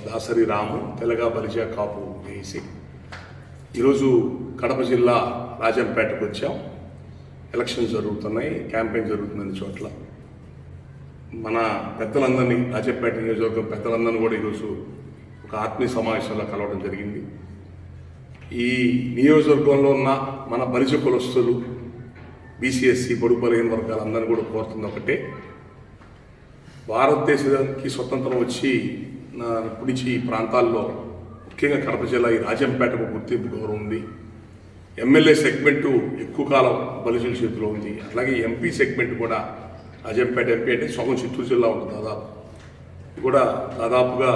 దాసరి రాము తెలగ బలిజ కాపు వేసి ఈరోజు కడప జిల్లా రాజంపేటకు వచ్చాం. ఎలక్షన్స్ జరుగుతున్నాయి, క్యాంపెయిన్ జరుగుతుందని చోట్ల మన పెద్దలందరినీ, రాజంపేట నియోజకవర్గం పెద్దలందరినీ కూడా ఈరోజు ఒక ఆత్మీయ సమావేశంలో కలవడం జరిగింది. ఈ నియోజకవర్గంలో ఉన్న మన బలిజ కులస్తులు, బీసీఎస్సీ, బడుగు బలహీన వర్గాలందరినీ కూడా కోరుతుంది ఒకటే, భారతదేశానికి స్వతంత్రం వచ్చి ఇప్పటి నుంచి ఈ ప్రాంతాల్లో ముఖ్యంగా కడప జిల్లా ఈ రాజంపేటకు గుర్తింపు గౌరవం ఉంది. ఎమ్మెల్యే సెగ్మెంటు ఎక్కువ కాలం బలిజల చేతిలో ఉంది. అట్లాగే ఎంపీ సెగ్మెంట్ కూడా రాజంపేట ఎంపీ అంటే సగం చిత్తూరు జిల్లా ఉంటుంది. కూడా దాదాపుగా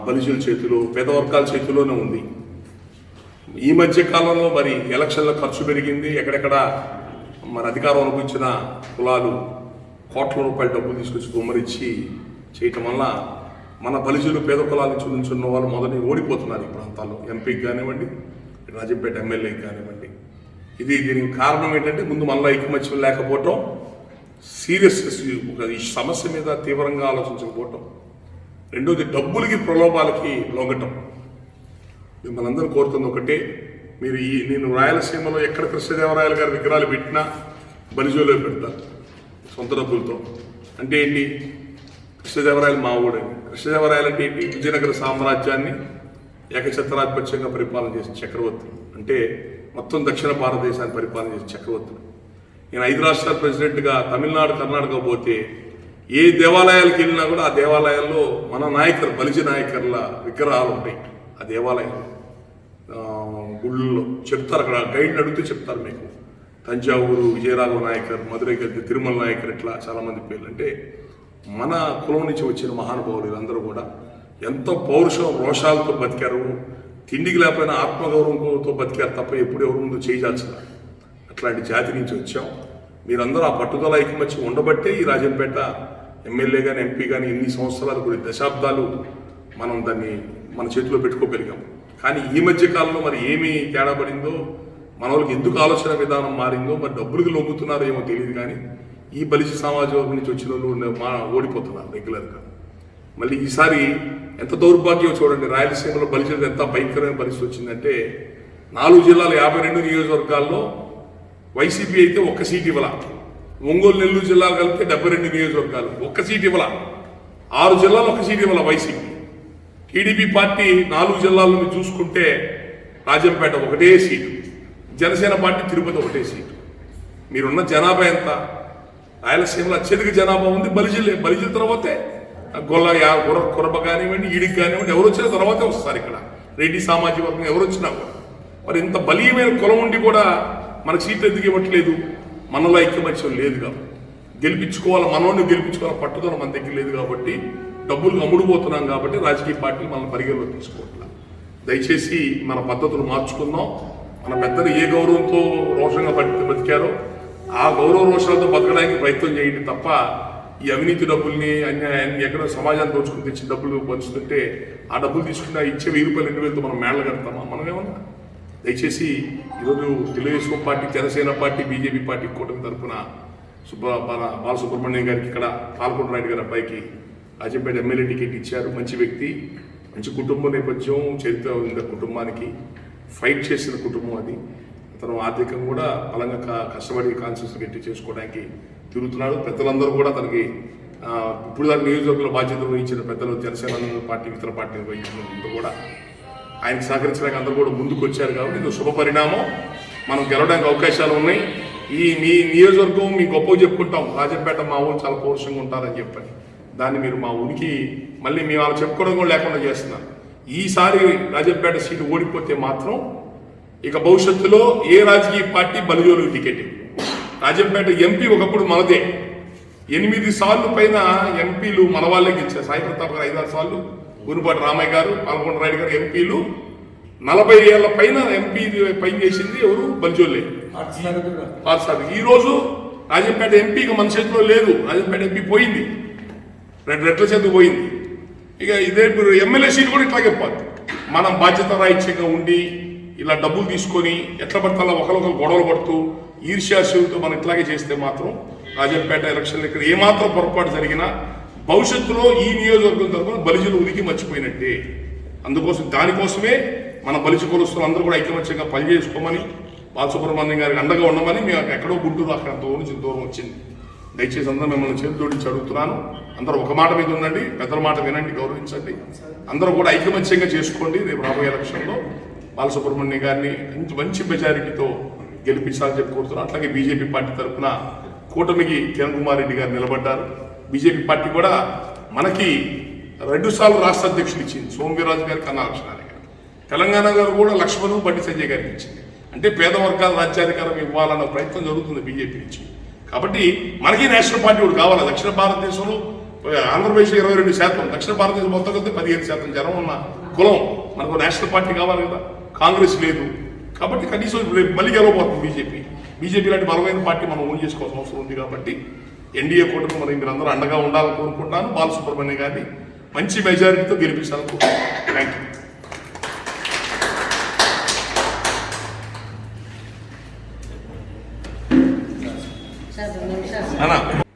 బలిజల చేతిలో, పేద వర్గాల చేతిలోనే ఉంది. ఈ మధ్య కాలంలో మరి ఎలక్షన్ల ఖర్చు పెరిగింది. ఎక్కడెక్కడ మరి అధికారం అనుభవించిన కులాలు కోట్ల రూపాయల డబ్బులు తీసుకొచ్చి గుమ్మరిచ్చి చేయటం వల్ల మన బలిజలు, పేద కులాల నుంచి ఉన్న వాళ్ళు మొదటి ఓడిపోతున్నారు ఈ ప్రాంతాల్లో. ఎంపీకి కానివ్వండి, రాజంపేట ఎమ్మెల్యేకి కానివ్వండి. దీనికి కారణం ఏంటంటే ముందు మనలో ఐకమత్యం లేకపోవటం, సీరియస్నెస్ ఈ సమస్య మీద తీవ్రంగా ఆలోచించకపోవటం, రెండోది డబ్బులకి ప్రలోభాలకి లొంగటం. మిమ్మల్ని అందరూ కోరుతుంది ఒకటే, మీరు నేను రాయలసీమలో ఎక్కడ కృష్ణదేవరాయలు గారి విగ్రహాలు పెట్టినా బలిజోలో పెడతారు సొంత డబ్బులతో. అంటే ఏంటి? కృష్ణదేవరాయలు మా ఊడని. కృష్ణదేవరాయలు అంటే ఏంటి? విజయనగర సామ్రాజ్యాన్ని ఏకఛత్రాధిపత్యంగా పరిపాలన చేసిన చక్రవర్తులు, అంటే మొత్తం దక్షిణ భారతదేశాన్ని పరిపాలన చేసిన చక్రవర్తులు. నేను 5 రాష్ట్రాల ప్రెసిడెంట్గా తమిళనాడు, కర్ణాటక పోతే ఏ దేవాలయాలకు వెళ్ళినా కూడా ఆ దేవాలయాల్లో మన నాయకులు, బలిజ నాయకుల విగ్రహాలు ఉంటాయి. ఆ దేవాలయాలు గుళ్ళల్లో చెప్తారు, అక్కడ గైడ్ని అడిగితే చెప్తారు మీకు. తంజావూరు విజయరాఘవ నాయకర్, మధురైకి వెళ్తే తిరుమల నాయకర్, ఇట్లా చాలామంది పేర్లు. అంటే మన కులం నుంచి వచ్చిన మహానుభావులు వీళ్ళందరూ కూడా ఎంతో పౌరుషం, రోషాలతో బతికారు. తిండికి లేకపోయినా ఆత్మగౌరవంతో బతికారు తప్ప ఎప్పుడు ఎవరి ముందు చేయాల్సిన అట్లాంటి జాతి నుంచి వచ్చాం. మీరందరూ ఆ పట్టుదల ఐకమత్యం ఉండబట్టే ఈ రాజంపేట ఎమ్మెల్యే కానీ, ఎంపీ కానీ ఇన్ని సంవత్సరాలు, కొన్ని దశాబ్దాలు మనం దాన్ని మన చేతిలో పెట్టుకోగలిగాం. కానీ ఈ మధ్య కాలంలో మరి ఏమి తేడా పడిందో, మన వాళ్ళకి ఎందుకు ఆలోచన విధానం మారిందో, మరి డబ్బులకు లొంగుతున్నారో ఏమో తెలియదు. కానీ ఈ బలిజ సమాజం నుంచి వచ్చిన వాళ్ళు ఓడిపోతున్నారు రెగ్యులర్గా. మళ్ళీ ఈసారి ఎంత దౌర్భాగ్యం చూడండి, రాయలసీమలో బలిజలు ఎంత భయంకరమైన పరిస్థితి వచ్చిందంటే 4 జిల్లాలు 52 నియోజకవర్గాల్లో వైసీపీ అయితే ఒక్క సీట్ ఇవ్వాల. ఒంగోలు, నెల్లూరు జిల్లాలు కలిపితే 72 నియోజకవర్గాలు ఒక్క సీట్ ఇవ్వాల. 6 జిల్లాలు ఒక్క సీట్ ఇవ్వాల వైసీపీ. టీడీపీ పార్టీ 4 జిల్లాలను చూసుకుంటే రాజంపేట ఒకటే సీటు, జనసేన పార్టీ తిరుపతి ఒకటే సీటు. మీరున్న జనాభా ఎంత? రాయలసీమలో అత్యధిక జనాభా ఉంది బలిజల తర్వాతే కురబ కానివ్వండి, ఈడికి కానివ్వండి, ఎవరు వచ్చిన తర్వాతే వస్తారు. ఇక్కడ రెడ్డి సామాజిక వర్గం ఎవరు వచ్చినా కూడా మరి ఇంత బలీయమైన కులం ఉండి కూడా మనకు సీట్లు ఎందుకు ఇవ్వట్లేదు? మనలో ఐక్యమత్యం లేదు కాబట్టి, గెలిపించుకోవాలి, మనోని గెలిపించుకోవాలి పట్టుదల మన దగ్గర లేదు కాబట్టి, డబ్బులు అమ్ముడుపోతున్నాం కాబట్టి రాజకీయ పార్టీలు మన పరిగణలో తీసుకోవట్లేదు. దయచేసి మన పద్ధతులు మార్చుకుందాం. మన పెద్దలు ఏ గౌరవంతో రోషంగా బతికారో ఆ గౌరవ రోషాలతో బతకడానికి ప్రయత్నం చేయండి తప్ప ఈ అవినీతి డబ్బుల్ని, అన్యాయాన్ని ఎక్కడో సమాజాన్ని దోచుకుని తెచ్చిన డబ్బులు పంచుతుంటే ఆ డబ్బులు తీసుకున్న ఇచ్చే 1000 రూపాయలు 2000తో మనం మేళ కడతామా? మనమేమన్నా? దయచేసి ఈరోజు Telugu Desam party, Janasena party, BJP party కూటమి తరఫున బాలసుబ్రహ్మణ్యం గారికి, ఇక్కడ పాల్గొండ రాయుడు గారి అబ్బాయికి రాజంపేట ఎమ్మెల్యే టికెట్ ఇచ్చారు. మంచి వ్యక్తి, మంచి కుటుంబ నేపథ్యం, చరిత్ర ఉంది కుటుంబానికి, ఫైట్ చేసిన కుటుంబం అది. అతను ఆర్థికంగా కూడా బలంగా కష్టపడి కాన్షియస్ గట్టి చేసుకోవడానికి తిరుగుతున్నాడు. పెద్దలందరూ కూడా తనకి ఇప్పుడు దాకా నియోజకవర్గంలో బాధ్యతలు వహించిన పెద్దలు, జనసేన పార్టీ, ఇతర పార్టీలు వహించిన కూడా ఆయనకు సహకరించడానికి అందరూ కూడా ముందుకు వచ్చారు. కాబట్టి ఇది శుభ పరిణామం. మనం గెలవడానికి అవకాశాలు ఉన్నాయి. మీ నియోజకవర్గం మీ గొప్ప చెప్పుకుంటాం, రాజంపేట మా ఊరు చాలా పౌరుషంగా ఉంటారని చెప్పని. దాన్ని మీరు మా ఊరికి మళ్ళీ మేము వాళ్ళు చెప్పుకోవడం కూడా లేకుండా చేస్తున్నారు. ఈసారి రాజంపేట సీటు ఓడిపోతే మాత్రం ఇక భవిష్యత్తులో ఏ రాజకీయ పార్టీ బలిజోలకు టికెట్. రాజంపేట ఎంపీ ఒకప్పుడు మనదే. 8 సార్లు పైన ఎంపీలు మన వాళ్ళే గెలిచారు. సాయి ప్రతాప్ గారు 5-6 సార్లు, గురుపాటి రామయ్య గారు, పాల్గొండ రాయుడు గారు ఎంపీలు. 40 ఏళ్ల పైన ఎంపీ పైన చేసింది ఎవరు? బలిజోళ్ళే. ఈ రోజు రాజంపేట ఎంపీకి మన చేతిలో లేదు. రాజంపేట ఎంపీ పోయింది, 2 రెట్ల చేతికి పోయింది. ఇక ఇదే ఎమ్మెల్యే సీట్ కూడా ఇట్లాగే పోతుంది. మనం బాధ్యత రాహిత్యంగా ఉండి ఇలా డబ్బులు తీసుకొని ఎట్లా పడితే ఒకరికొకరు గొడవలు పడుతూ ఈర్ష్యాశులతో మనం ఇట్లాగే చేస్తే మాత్రం రాజంపేట ఎలక్షన్లు ఇక్కడ ఏమాత్రం పొరపాటు జరిగినా భవిష్యత్తులో ఈ నియోజకవర్గం తరఫున బలిజలు ఉనికి మర్చిపోయినట్టే. అందుకోసం దానికోసమే మన బలిజ కులస్తులు అందరూ కూడా ఐకమత్యంగా పనిచేసుకోమని, బాలసుబ్రహ్మణ్యం గారికి అండగా ఉండమని మేము ఎక్కడో గుంటూరు అక్కడ నుంచి దూరం వచ్చింది. దయచేసి అందరూ మిమ్మల్ని చేతులొడిచి అడుగుతున్నాను. అందరూ ఒక మాట మీద ఉండండి, పెద్దల మాట వినండి, గౌరవించండి. అందరూ కూడా ఐకమత్యంగా చేసుకోండి. రేపు రాబోయే ఎలక్షన్లో బాలసుబ్రహ్మణ్యం గారిని మంచి మెజారిటీతో గెలిపించాలని చెప్పి కోరుతున్నాను. అట్లాగే బీజేపీ పార్టీ తరఫున కూటమికి కిరణ్ కుమార్ రెడ్డి గారు నిలబడ్డారు. బీజేపీ పార్టీ కూడా మనకి 2 సార్లు రాష్ట్ర అధ్యక్షులు ఇచ్చింది, సోమవీర్రాజు గారికి, కన్నా లక్ష్మణారాయణ గారు. తెలంగాణ గారు కూడా లక్ష్మణ్ బండి సంజయ్ గారికి ఇచ్చింది. అంటే పేద వర్గాల రాజ్యాధికారం ఇవ్వాలన్న ప్రయత్నం జరుగుతుంది బీజేపీ నుంచి. కాబట్టి మనకి నేషనల్ పార్టీ కూడా కావాలి. దక్షిణ భారతదేశంలో ఆంధ్రప్రదేశ్ 22%, దక్షిణ భారతదేశం మొత్తం కలిసి 15% జనం ఉన్న కులం మనకు నేషనల్ పార్టీ కావాలి కదా. కాంగ్రెస్ లేదు కాబట్టి కనీసం మళ్ళీ గెలవబోతుంది బీజేపీ లాంటి బలమైన పార్టీ మనం ఓన్ చేసుకోవాల్సిన అవసరం ఉంది. కాబట్టి ఎన్డీఏ కూటమి మరి మీరందరూ అండగా ఉండాలని కోరుకుంటున్నాను. బాలసుబ్రహ్మణ్యం గారిని మంచి మెజారిటీతో గెలిపించాలని కోరుకుంటున్నాను. Thank you.